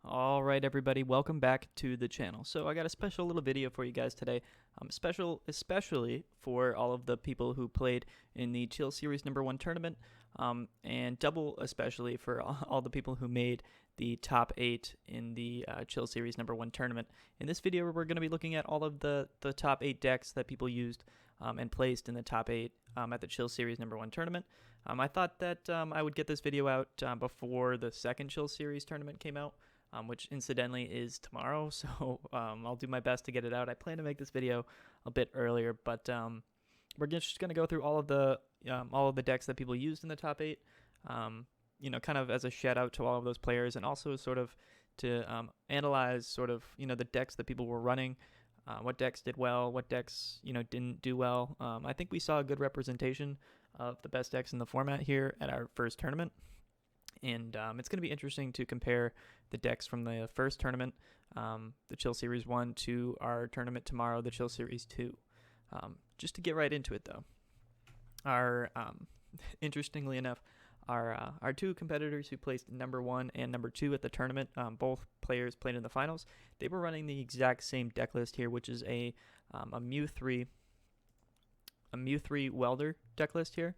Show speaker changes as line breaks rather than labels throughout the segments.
Alright everybody, welcome back to the channel. So I got a special little video for you guys today. Special especially for all of the people who played in the Chill Series #1 tournament, and double especially for all the people who made the top 8 in the Chill Series #1 tournament. In this video we're going to be looking at all of the top 8 decks that people used and placed in the top 8 at the Chill Series #1 tournament. I thought that I would get this video out before the second Chill Series tournament came out. Which incidentally is tomorrow, so I'll do my best to get it out. I plan to make this video a bit earlier, but we're just going to go through all of the decks that people used in the top 8, kind of as a shout out to all of those players, and also sort of to analyze sort of, the decks that people were running, what decks did well, what decks, didn't do well. I think we saw a good representation of the best decks in the format here at our first tournament. And it's going to be interesting to compare the decks from the first tournament, the Chill Series 1, to our tournament tomorrow, the Chill Series 2. Just to get right into it, though, interestingly enough, our two competitors who placed #1 and #2 at the tournament, both players played in the finals. They were running the exact same deck list here, which is a Mew 3 welder deck list here.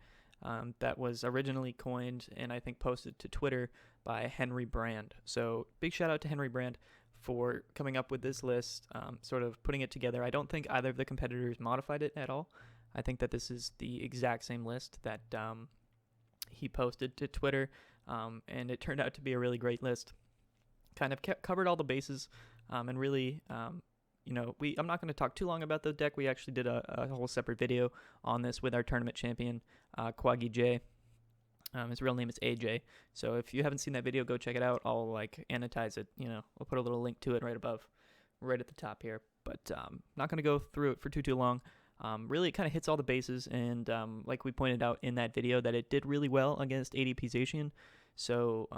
That was originally coined and I think posted to Twitter by Henry Brand. So big shout out to Henry Brand for coming up with this list, sort of putting it together. I don't think either of the competitors modified it at all. I think that this is the exact same list that he posted to Twitter, and it turned out to be a really great list. Kind of covered all the bases, and really I'm not going to talk too long about the deck. We actually did a whole separate video on this with our tournament champion, Quaggy J. His real name is AJ. So if you haven't seen that video, go check it out. I'll annotize it. I'll put a little link to it right above, right at the top here. But not going to go through it for too long. Really, it kind of hits all the bases, and like we pointed out in that video, that it did really well against ADP Zacian. So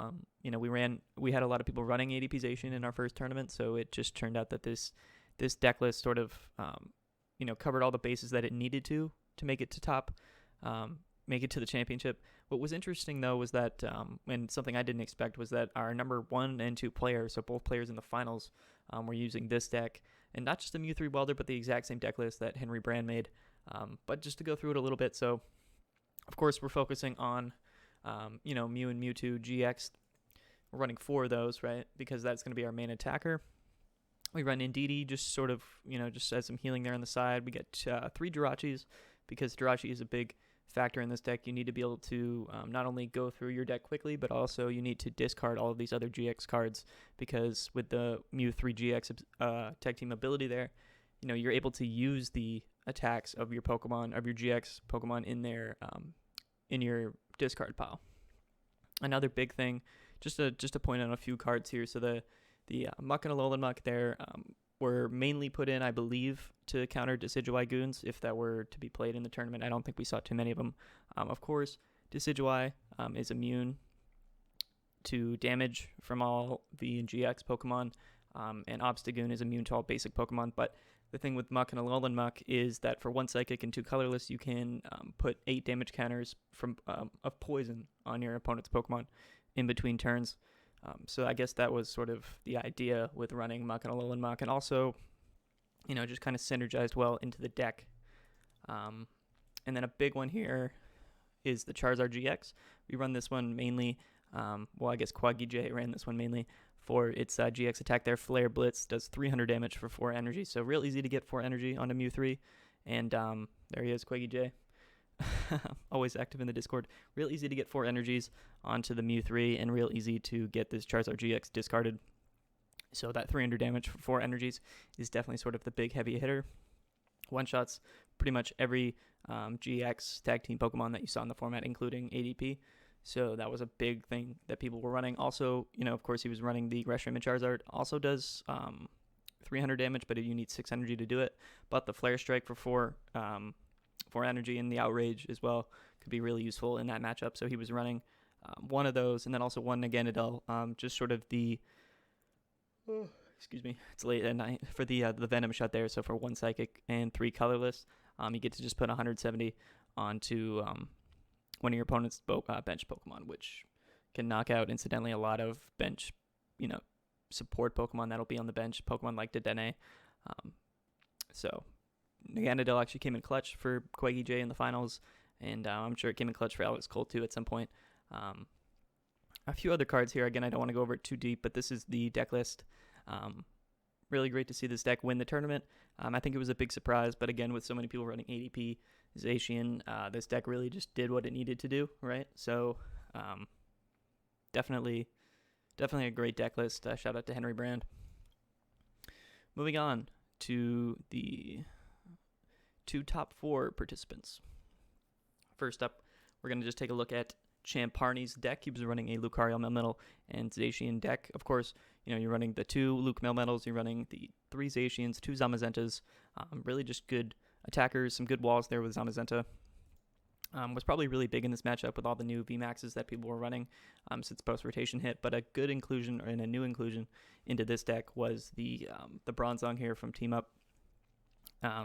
we had a lot of people running ADP Zacian in our first tournament. So it just turned out that this deck list sort of, covered all the bases that it needed to make it to top, make it to the championship. What was interesting, though, was that, and something I didn't expect, was that our #1 and 2 players, so both players in the finals, were using this deck, and not just the Mew 3 Welder, but the exact same deck list that Henry Brand made. But just to go through it a little bit, so, of course, we're focusing on, Mew and Mewtwo GX. We're running 4 of those, right, because that's going to be our main attacker. We run Indeedee, just sort of, just as some healing there on the side. We get 3 Jirachis, because Jirachi is a big factor in this deck. You need to be able to not only go through your deck quickly, but also you need to discard all of these other GX cards, because with the Mew 3 GX tag team ability there, you're able to use the attacks of your Pokemon, of your GX Pokemon in your discard pile. Another big thing, just to point out a few cards here. So the Muck and Alolan Muck there were mainly put in, I believe, to counter Decidueye goons if that were to be played in the tournament. I don't think we saw too many of them. Of course, Decidueye is immune to damage from all V and GX Pokemon, and Obstagoon is immune to all basic Pokemon. But the thing with Muck and Alolan Muck is that for 1 Psychic and 2 Colorless, you can put 8 damage counters of poison on your opponent's Pokemon in between turns. So I guess that was sort of the idea with running Muck and Alolan Muck, and also, just kind of synergized well into the deck. And then a big one here is the Charizard GX. We run this one mainly, I guess Quaggy J ran this one mainly for its GX attack there. Flare Blitz does 300 damage for 4 energy, so real easy to get 4 energy onto Mew 3. And there he is, Quaggy J. Always active in the Discord. Real easy to get 4 energies onto the Mew 3, and real easy to get this Charizard GX discarded. So that 300 damage for 4 energies is definitely sort of the big heavy hitter. One-shots pretty much every GX tag team Pokemon that you saw in the format, including ADP. So that was a big thing that people were running. Also, of course, he was running the Reshiram and Charizard. Also does 300 damage, but you need 6 energy to do it. But the Flare Strike for 4 energy, and the Outrage as well could be really useful in that matchup. So he was running one of those, and then also one Naganadel, just sort of the excuse me, it's late at night, for the Venom Shot there. So for 1 Psychic and 3 Colorless, you get to just put 170 onto one of your opponent's bench Pokemon, which can knock out, incidentally, a lot of bench support Pokemon that'll be on the bench, Pokemon like Dedenne. So Naganadel actually came in clutch for Quaggy J in the finals, and I'm sure it came in clutch for Alex Cole too at some point. A few other cards here. Again, I don't want to go over it too deep, but this is the deck list. Really great to see this deck win the tournament. I think it was a big surprise, but again, with so many people running ADP Zacian, this deck really just did what it needed to do, right? So definitely a great deck list. Shout out to Henry Brand. Moving on to the 2 top 4 participants. First up, we're going to just take a look at Champ Harney's deck. He was running a Lucario Melmetal and Zacian deck. Of course, you're running the 2 Luke Melmetals, you're running the 3 Zacians, 2 Zamazentas. Really just good attackers, some good walls there with Zamazenta. Was probably really big in this matchup with all the new VMAXs that people were running since post-rotation hit, but a good inclusion and a new inclusion into this deck was the Bronzong here from Team Up.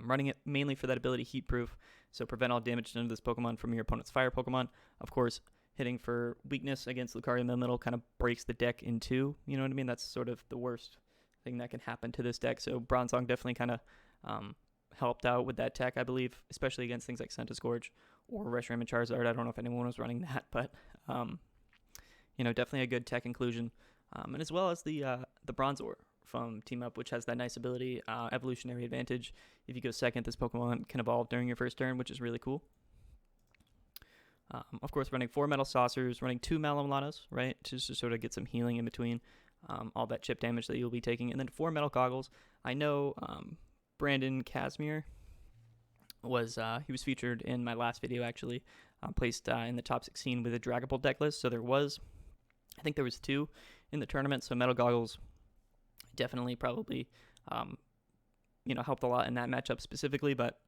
Running it mainly for that ability Heat Proof, so prevent all damage done to this Pokemon from your opponent's fire Pokemon. Of course, hitting for weakness against Lucario Melmetal kind of breaks the deck in 2, you know what I mean? That's sort of the worst thing that can happen to this deck, so Bronzong definitely kind of helped out with that tech, I believe, especially against things like Centiskorch or Reshiram and Charizard. I don't know if anyone was running that, but definitely a good tech inclusion, and as well as the Bronzor from Team Up, which has that nice ability, Evolutionary Advantage. If you go second, this Pokemon can evolve during your first turn, which is really cool. Of course, running 4 Metal Saucers, running 2 Malomlanas, right, just to sort of get some healing in between all that chip damage that you'll be taking, and then 4 Metal Goggles. I know Brandon Casimir was he was featured in my last video, actually, placed in the top 16 with a Dragapult deck list. So I think there was 2 in the tournament. So Metal Goggles definitely probably helped a lot in that matchup specifically, but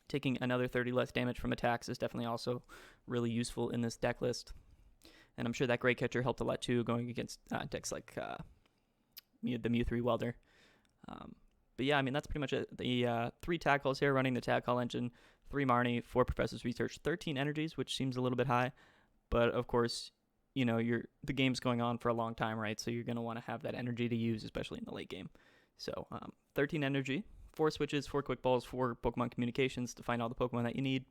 taking another 30 less damage from attacks is definitely also really useful in this deck list. And I'm sure that Great Catcher helped a lot too, going against decks like the Mew3 Welder. But yeah, I mean, that's pretty much it. The 3 tag calls here, running the tag call engine, 3 Marnie, 4 Professor's Research, 13 energies, which seems a little bit high. But of course, the game's going on for a long time, right? So you're going to want to have that energy to use, especially in the late game. So 13 energy, 4 switches, 4 quick balls, 4 Pokemon communications to find all the Pokemon that you need.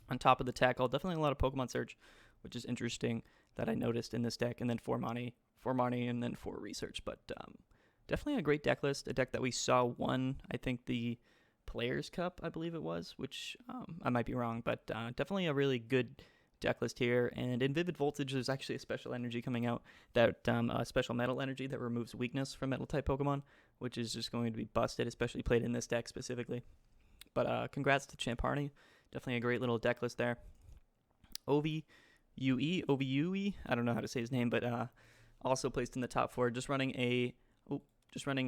On top of the tag call, definitely a lot of Pokemon search, which is interesting that I noticed in this deck. And then 4 Marnie, and then 4 research. But definitely a great deck list, a deck that we saw won, I think, the Players' Cup, I believe it was, which I might be wrong, but definitely a really good deck list here. And in Vivid Voltage, there's actually a special energy coming out, that a special metal energy that removes weakness from metal-type Pokemon, which is just going to be busted, especially played in this deck specifically. But congrats to Champ Harney. Definitely a great little deck list there. Ovue, I don't know how to say his name, but also placed in the top 4, just running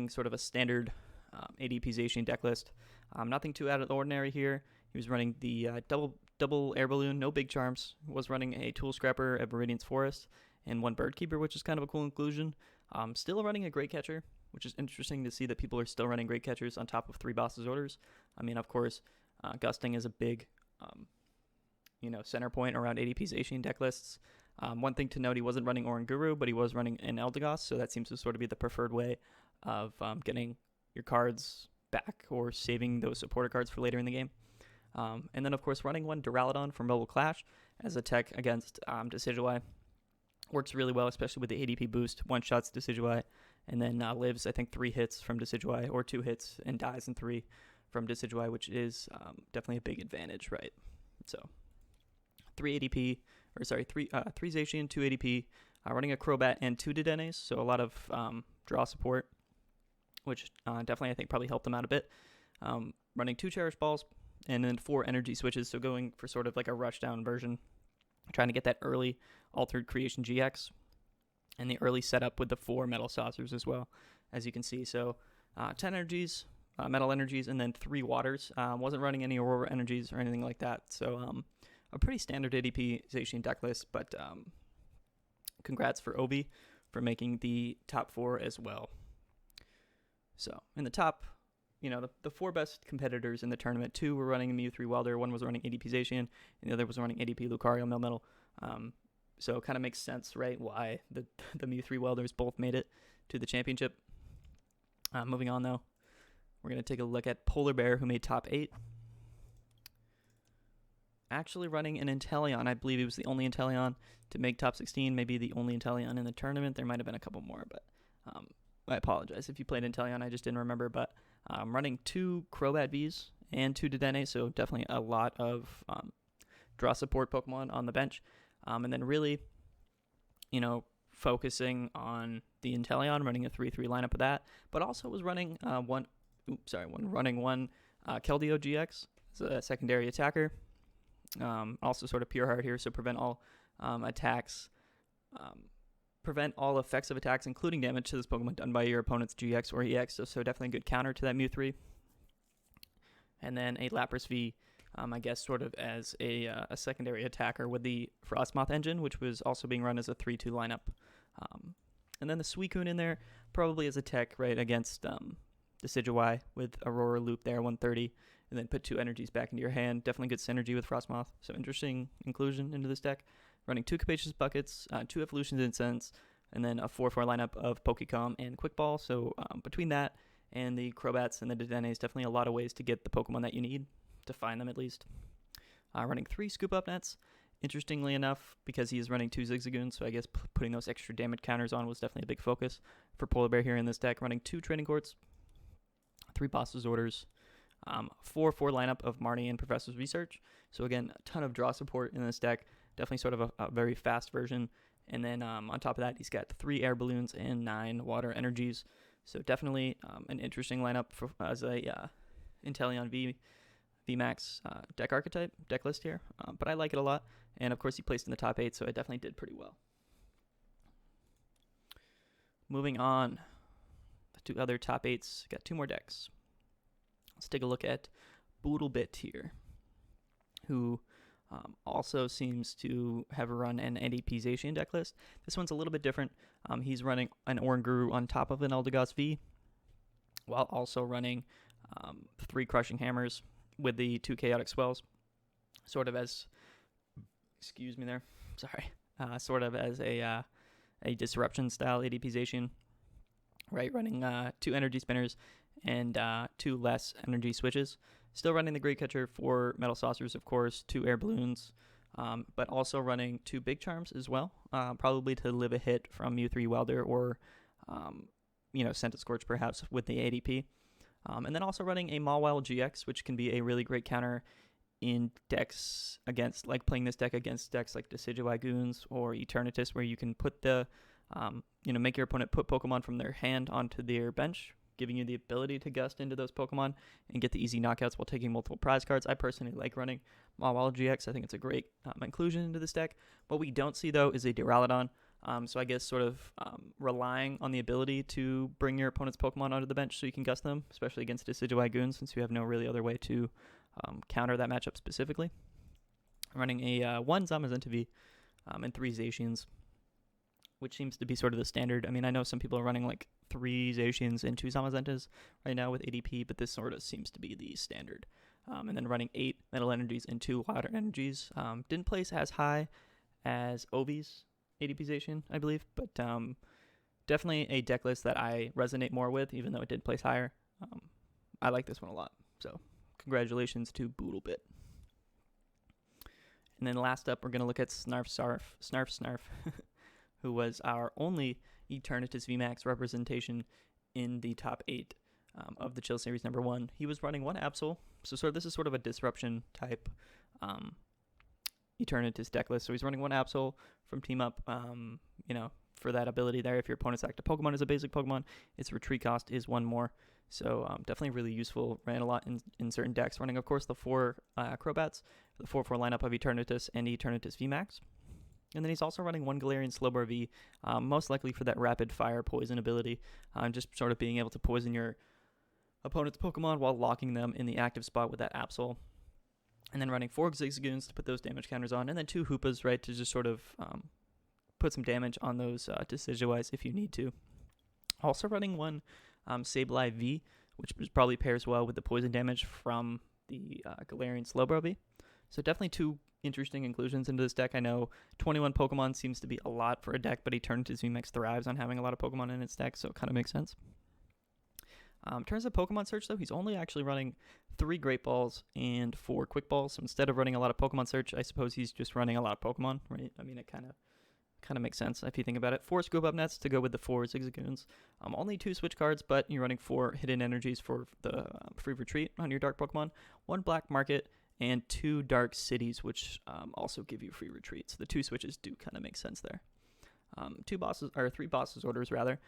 sort of a standard ADP Zacian deck list. Nothing too out of the ordinary here. He was running the double air balloon, no big charms. Was running a Tool Scrapper at Meridian's Forest and 1 Bird Keeper, which is kind of a cool inclusion. Still running a Great Catcher, which is interesting to see that people are still running Great Catchers on top of 3 Boss's Orders. I mean, of course, Gusting is a big center point around ADP Zacian deck lists. One thing to note, he wasn't running Oranguru, but he was running an Eldegoss, so that seems to sort of be the preferred way of getting your cards back or saving those supporter cards for later in the game. And then, of course, running 1 Duraludon from Mobile Clash as a tech against Decidueye. Works really well, especially with the ADP boost. 1-shots Decidueye, and then lives, I think, 3 hits from Decidueye, or 2 hits and dies in 3 from Decidueye, which is definitely a big advantage, right? So 3 Zacian, 2 ADP, running a Crobat and 2 Dedennes, so a lot of draw support, which definitely I think probably helped them out a bit. Running 2 Cherish Balls, and then 4 energy switches, so going for sort of like a rushdown version, trying to get that early Altered Creation GX, and the early setup with the 4 Metal Saucers as well, as you can see. So 10 energies, Metal energies, and then 3 waters. Wasn't running any Aurora energies or anything like that, so a pretty standard ADP Zacian deck list, but congrats for Obi for making the top 4 as well. So in the top, the 4 best competitors in the tournament, 2 were running Mew3 Welder, 1 was running ADP Zacian, and the other was running ADP Lucario Melmetal. So it kind of makes sense, right, why the Mew3 Welders both made it to the championship. Moving on, though, we're going to take a look at Polar Bear, who made top 8. Actually running an Inteleon. I believe he was the only Inteleon to make top 16, maybe the only Inteleon in the tournament. There might have been a couple more, but I apologize if you played Inteleon. I just didn't remember. But running 2 Crobat Vs and 2 Dedenne, so definitely a lot of draw support Pokemon on the bench. And then really, focusing on the Inteleon, running a 3-3 lineup with that, but also was running one Keldeo GX as a secondary attacker. Also sort of pure heart here, so prevent all attacks, prevent all effects of attacks, including damage to this Pokemon done by your opponent's GX or EX, so definitely a good counter to that Mew 3. And then a Lapras V, I guess sort of as a secondary attacker with the Frostmoth engine, which was also being run as a 3-2 lineup. And then the Suicune in there, probably as a tech, right, against Decidueye with Aurora Loop there, 130, and then put 2 energies back into your hand. Definitely good synergy with Frostmoth, so interesting inclusion into this deck. Running 2 Capacious Buckets, 2 Evolutions Incense, and then a 4-4 lineup of Pokecom and Quick Ball. So between that and the Crobats and the Dedennes, definitely a lot of ways to get the Pokemon that you need, to find them at least. Running 3 Scoop Up Nets. Interestingly enough, because he is running 2 Zigzagoons, so I guess putting those extra damage counters on was definitely a big focus for Polar Bear here in this deck. Running 2 Training Courts, 3 Boss's Orders, 4-4 lineup of Marnie and Professor's Research. So again, a ton of draw support in this deck. Definitely sort of a very fast version. And then on top of that, he's got 3 Air Balloons and 9 Water Energies. So definitely an interesting lineup as a Inteleon VMAX deck archetype, deck list here. But I like it a lot. And of course, he placed in the top 8, so it definitely did pretty well. Moving on to other top 8s, got 2 more decks. Let's take a look at oodlebit here, who also seems to have run an ADP-zation deck list. This one's a little bit different. He's running an Oranguru on top of an Eldegoss V, while also running 3 Crushing Hammers with the 2 Chaotic Swells, sort of as, sort of as a Disruption-style ADP-zation, right? Running 2 Energy Spinners and 2 less energy switches. Still running the Great Catcher, 4 Metal Saucers, of course, 2 Air Balloons, but also running 2 Big Charms as well, probably to live a hit from Mew 3 Welder or, Scented Scorch perhaps with the ADP. And then also running a Mawile GX, which can be a really great counter in decks against, like playing this deck against decks like Decidueye Goons or Eternatus, where you can put the, make your opponent put Pokemon from their hand onto their bench, giving you the ability to gust into those Pokemon and get the easy knockouts while taking multiple prize cards. I personally like running Mawile GX. I think it's a great inclusion into this deck. What we don't see, though, is a Duraludon. So I guess sort of relying on the ability to bring your opponent's Pokemon onto the bench so you can gust them, especially against Decidueye Goons, since you have no really other way to counter that matchup specifically. I'm running a 1 Zamazenta V and 3 Zacians, which seems to be sort of the standard. I mean, I know some people are running like 3 Zacians and 2 Zamazentas right now with ADP, but this sort of seems to be the standard. And then running 8 Metal Energies and 2 Water Energies. Didn't place as high as Ovi's ADP Zacian, I believe, but definitely a deck list that I resonate more with, even though it did place higher. I like this one a lot, so congratulations to oodlebit. And then last up, we're going to look at Snarf, who was our only Eternatus VMAX representation in the top 8 of the Chill Series number 1. He was running 1 Absol, so this is sort of a disruption type Eternatus deck list. So he's running 1 Absol from Team Up, for that ability there. If your opponent's active Pokemon is a basic Pokemon, its retreat cost is 1 more. So definitely really useful. Ran a lot in certain decks. Running, of course, the 4 Crobats, the 4-4 lineup of Eternatus and Eternatus VMAX. And then he's also running 1 Galarian Slowbro V, most likely for that rapid fire poison ability, just sort of being able to poison your opponent's Pokemon while locking them in the active spot with that Absol. And then running 4 Zigzagoons to put those damage counters on, and then 2 Hoopas, right, to just sort of put some damage on those Decidueyes if you need to. Also running 1 Sableye V, which probably pairs well with the poison damage from the Galarian Slowbro V. So definitely two interesting inclusions into this deck. I know 21 Pokemon seems to be a lot for a deck, but Eternatus VMAX thrives on having a lot of Pokemon in its deck, so it kind of makes sense. In terms of Pokemon Search, though, he's only actually running 3 Great Balls and 4 Quick Balls. So instead of running a lot of Pokemon Search, I suppose he's just running a lot of Pokemon, right? I mean, it kind of makes sense if you think about it. 4 Scoop Up Nets to go with the 4 Zigzagoons. Only 2 Switch cards, but you're running 4 Hidden Energies for the free retreat on your Dark Pokemon, 1 Black Market, and 2 Dark Cities, which also give you free retreats. The 2 switches do kind of make sense there. 3 bosses orders rather.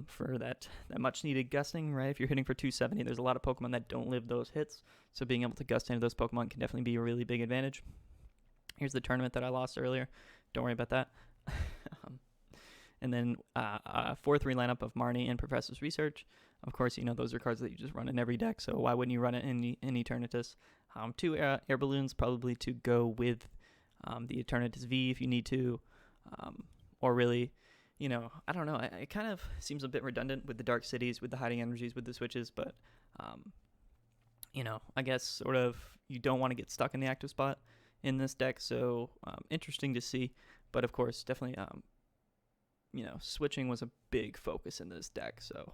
For that much needed gusting, right? If you're hitting for 270, there's a lot of Pokemon that don't live those hits, so being able to gust into those Pokemon can definitely be a really big advantage. Here's the tournament that I lost earlier. Don't worry about that. And then 4-3 lineup of Marnie and Professor's Research. Of course, those are cards that you just run in every deck, so why wouldn't you run it in Eternatus? 2 air balloons probably to go with the Eternatus V if you need to, or really, I don't know. It kind of seems a bit redundant with the Dark Cities, with the Hiding Energies, with the switches, but, I guess sort of you don't want to get stuck in the active spot in this deck, so interesting to see. But of course, definitely, switching was a big focus in this deck, so,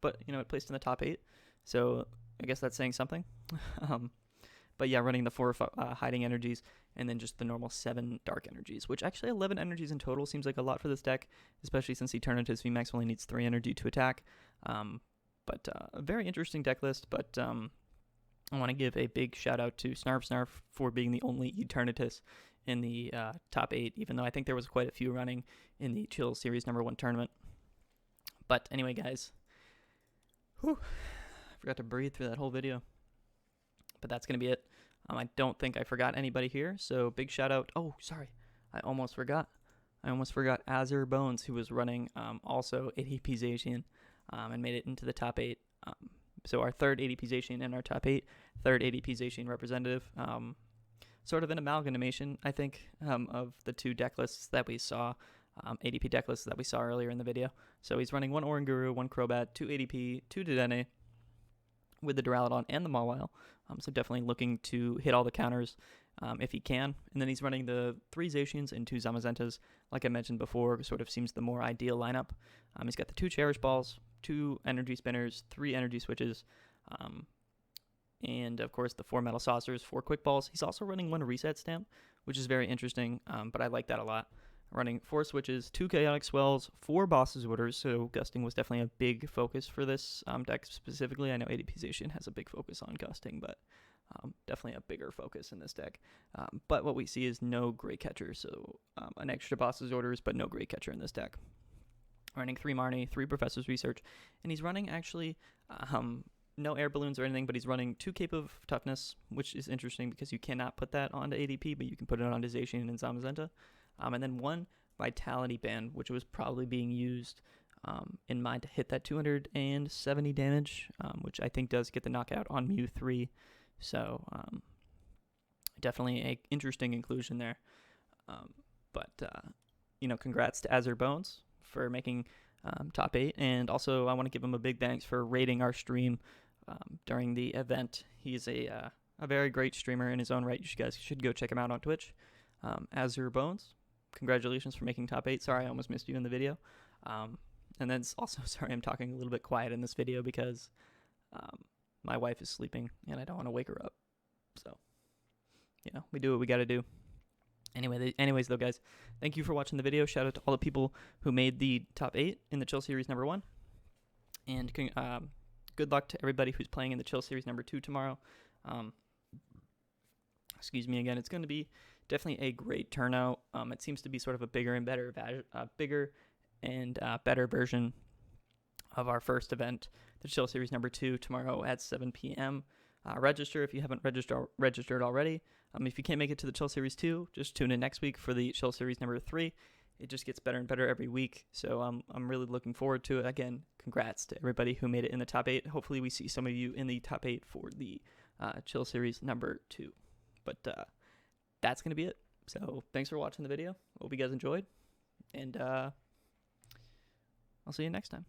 but, it placed in the top 8, so I guess that's saying something. But yeah, running the 4 Hiding Energies and then just the normal 7 Dark Energies, which actually 11 energies in total seems like a lot for this deck, especially since Eternatus VMAX only needs 3 energy to attack. But a very interesting deck list, but I want to give a big shout out to Snarf for being the only Eternatus in the top 8, even though I think there was quite a few running in the Chill Series number 1 tournament. But anyway, guys, I forgot to breathe through that whole video. But that's going to be it. I don't think I forgot anybody here, so big shout out. Oh, sorry. I almost forgot Azure Bones, who was running also ADP Zacian and made it into the top 8. So our third ADP Zacian in our top 8, third ADP Zacian representative. Sort of an amalgamation, I think, of the 2 deck lists that we saw, ADP deck lists that we saw earlier in the video. So he's running 1 Oranguru, 1 Crobat, 2 ADP, 2 Dedenne, with the Duraludon and the Mawile. So definitely looking to hit all the counters if he can. And then he's running the 3 Zacians and 2 Zamazentas. Like I mentioned before, sort of seems the more ideal lineup. He's got the 2 Cherish Balls, 2 Energy Spinners, 3 Energy Switches, and of course the 4 Metal Saucers, 4 Quick Balls. He's also running 1 Reset Stamp, which is very interesting, but I like that a lot. Running 4 switches, 2 Chaotic Swells, 4 Boss's Orders, so gusting was definitely a big focus for this deck specifically. I know ADP Zacian has a big focus on gusting, but definitely a bigger focus in this deck. But what we see is no Great Catcher, so an extra Boss's Orders, but no Great Catcher in this deck. Running 3 Marnie, 3 Professor's Research, and he's running actually no air balloons or anything, but he's running 2 Cape of Toughness, which is interesting because you cannot put that onto ADP, but you can put it onto Zacian and Zamazenta. And then 1 Vitality Band, which was probably being used in mind to hit that 270 damage, which I think does get the knockout on Mew 3. So definitely a interesting inclusion there. But congrats to Azure Bones for making top 8. And also I want to give him a big thanks for rating our stream during the event. He's a very great streamer in his own right. You guys should go check him out on Twitch. Azure Bones, congratulations for making top 8. Sorry, I almost missed you in the video. And then also, sorry, I'm talking a little bit quiet in this video because my wife is sleeping and I don't want to wake her up. So, we do what we got to do. Anyways, though, guys, thank you for watching the video. Shout out to all the people who made the top 8 in the Chill Series number 1. And good luck to everybody who's playing in the Chill Series number 2 tomorrow. Excuse me again. It's going to be definitely a great turnout. It seems to be sort of a bigger and better version of our first event, the Chill Series number 2, tomorrow at 7 p.m. Register if you haven't registered already. If you can't make it to the Chill Series 2, just tune in next week for the Chill Series number 3. It just gets better and better every week, so I'm really looking forward to it. Again, congrats to everybody who made it in the top 8. Hopefully we see some of you in the top 8 for the Chill Series number 2. But that's going to be it. So thanks for watching the video. Hope you guys enjoyed, and I'll see you next time.